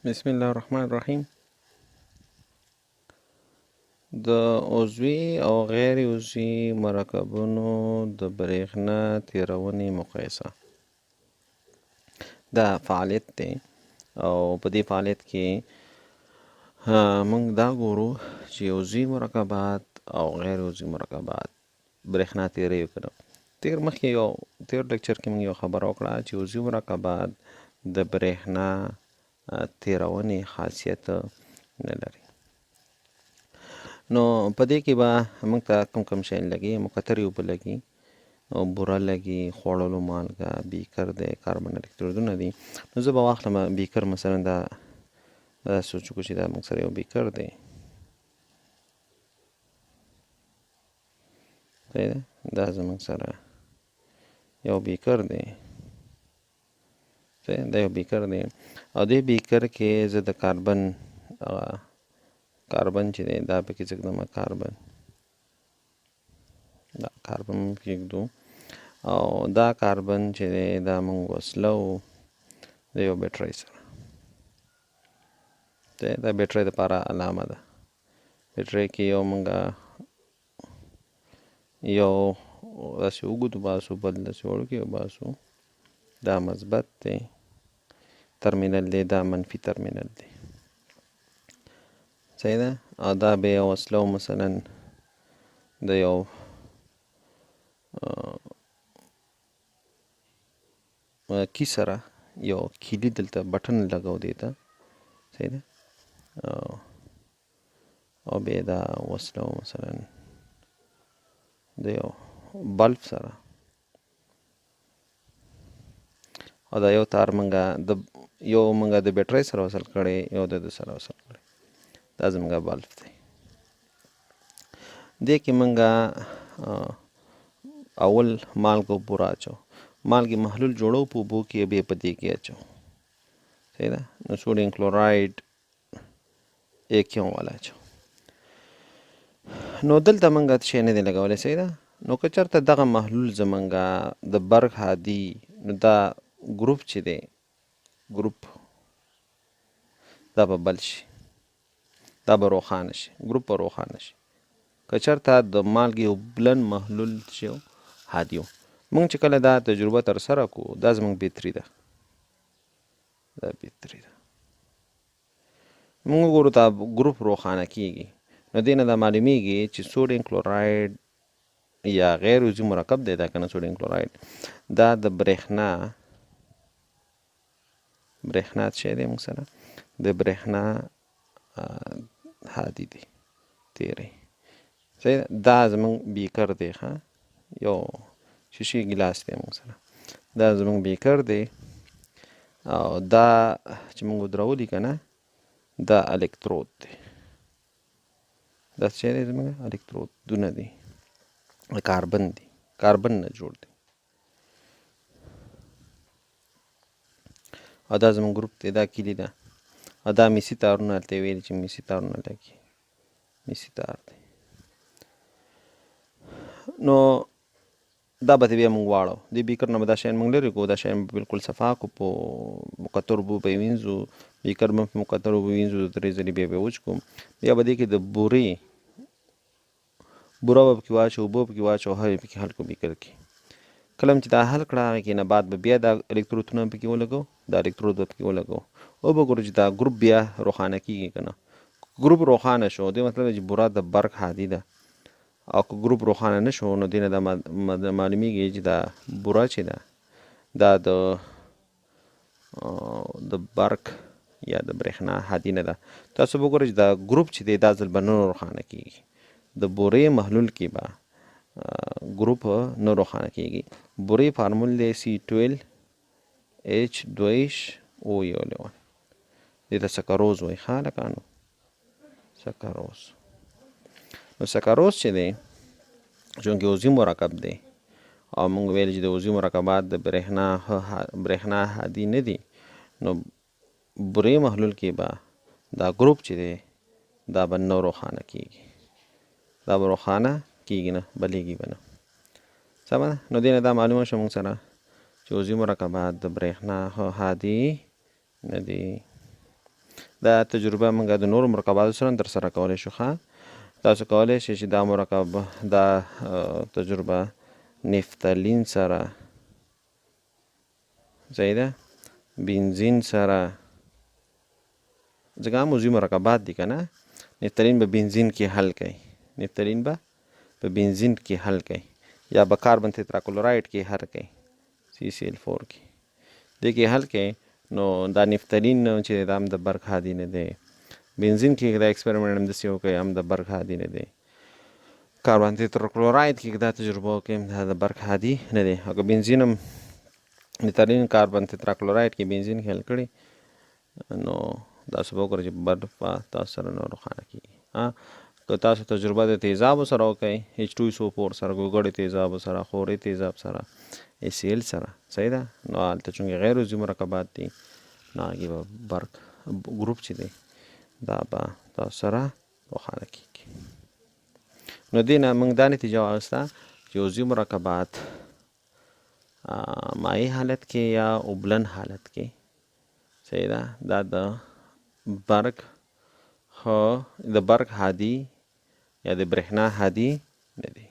بسم الله الرحمن الرحیم. د عضوي او غیر عضوي مرکبونو د برېښنا تیرونې مقایسه دا فعالیت دی، او په دې فعالیت کې موږ دا ګورو چې عضوي مرکبات او غیر عضوي مرکبات برېښنا تیروي که نه. تیر لیکچر کې موږ یو خبره وکړه چې عضوي مرکبات د برېښنا تیرونې خاصیت نه لري. نو په دې کې به موږ ته کوم شیان لګي، مقطرې اوبه لګي، بوره لګي، خوړلو مالګه، بیکر دی، کاربن الکترودونه دي. نو زه به واخلم بیکر، مثلا دا داسې وچوکو چې دا موږ سره یو بیکر دی، صحیح ده، دا زموږ سره یو بیکر دی، دا یو بیکر دی، او دې بیکر کې زه د کاربن چې دی دا پکې ځږدم، کاربن کېږدو، او دا کاربن چې دی دا موږ وصلو د یو بیټرۍ سره. دا بیټرۍ دپاره علامه ده. بیټرۍ کې یو داسې اوږد وباسو، بل داسې وړوکی وباسو. دا مثبت دی ترمینل دی، دا منفي ترمینل دی، صحیح ده. او دا به یې وصلو مثلا د یو کی سره، یو کیلي دلته بټن لګو دی ته، صحیح ده، او بیا دا وصلو مثلا د یو بلب سره، او دا یو تار منګه د بیټرۍ سره وصل کړی، یو د ده سره وصل کړی. دا زمونږ بلب دی. دې کې منګه اول مالګه او بوره اچو، مالګې محلول جوړو په اوبو کې، بیا په دې کې اچو، صحیح ده. نو سوډیم کلوراید 1 والا اچو. نو دلته منګه شی نه دی لګولی، صحیح ده. نو که چېرته دغه محلول زمونږه د برق هادي، نو دا ګروپ چې دی، دا به بل شي، دا به روښانه شي، ګروپ به روښانه شي. که چېرته د مالګې یو بلند محلول چې هادي و، موږ چې کله دا تجربه ترسره کړو، دا زموږ بیتري ده، دا بیتري ده. موږ وګورو دا ګروپ روښانه کېږي. نو دې نه دا معلومیږي چې سوډیم کلوراید یا غیر عضوي مرکب دی، دا که نه سوډیم کلوراید، دا د برېښنا شی دی موږ سره، د برېښنا هادي دی، تیری، صحیح ده. دا زموږ بیکر دی، یو شیشې ګیلاس دی موږ سره، دا زموږ بیکر دی، او دا چې موږ ودرولي که نه، دا الکترود دی، دا څه دی زموږ الکترودونه دي، کاربن دی، کاربن نه جوړ دی، او دا زموږ ګروپ دی، دا کلي ده، او دا میسي تارونه، هلته یې ویلي چې میسي تارونه لګي، میسي تار دی. نو دا به بیا موږ واړو، دې بیکر نه به دا شیان موږ لرې کړو، دا شیان به بلکل صفا کړو، په مقطر اوبو به یې وینځو، بیکر به په مقطر اوبو وینځو، 3 ځلې بیا به یې وچ کړو. بیا به دې کې د بوره به پکې واچو، اوبه پکې واچو، هر یې پکې حل کړو بیکر کې. کله چې دا حل کړه، هغې کې نه بعد به بیا دا الکترودونه پکې ولګو، دا الکترود به پکې ولګو، او به ګورو چې دا ګروپ بیا روښانه کېږي که نه. ګروپ روښانه شو، دې مطلب چې بوره د برق هادي ده، او که ګروپ روښانه نه شو، نو دې نه دا معلومیږي چې دا بوره چې ده دا د برق یا د برېښنا هادي نه ده. تاسو به وګورئ چې دا ګروپ چې دی دا ځل به نه روښانه کېږي، د بورې محلول کې به ګروپ نه روښانه کېږي. بورې فارمول دی C12H2O، دې ته سکروز وایي، ښه هلکانو، سکروز. نو سکروز چې دی چونکې عضوي مرکب دی، او موږ ویل چې د عضوي مرکبات د برېښنا هادي نه دي، نو بورې محلول کې به دا ګروپ چې دی دا به نه روښانه کېږي، دا به روښانه کېږي نه، بلیږي به نه، سمه ده. نو دې نه دا معلومه شوه موږ سره چې عضوي مرکبات د برېښنا هادي نه دي. دا تجربه موږ د نورو مرکباتو سره ترسره کولی شو. تاسو کولی شئ چې دا تجربه نفتالین سره، صحیح ده، بنزین سره، ځکه هم عضوي مرکبات دي که نه. نفتالین به بنزین کې حل کوي، نفتالین به په بنزین کې حل کوي، یا به کاربن تتراکلورایډ کې حل کوي، CCl4 کې دې کې حل کوي. نو دا نفتالین چې دا هم د برق هادي نه دی. بنزین کې دا ایکسپریمنټ هم داسې وکړئ، هم د برق هادي نه دی. کاربن تتراکلورایډ کې دا تجربه وکړئ، دا د برق هادي نه دی. او که بنزین هم نفتالین کاربن تتراکلورایډ کې بنزین کې حل کړي، نو تاسو به وګورئ چې برق به تاسو سره نو روښانه کېږي. که تاسو تجربه د تیزابو سره وکړئ، H2SO4 سره، ګوګړې تیزابو سره، خوري تیزاب سره، HCl سره، صحیح ده، نو هلته چونکې غیر عضوي مرکبات دي، نو هغې به برق ګروپ چې دی دا به تاسو سره روښانه کېږي. نو دې نه موږ دا نتیجه واخیسته چې عضوي مرکبات مایع حالت کې یا اوبلن حالت کې، صحیح ده، دا د برق هادي یا د برېښنا هادي نه دی.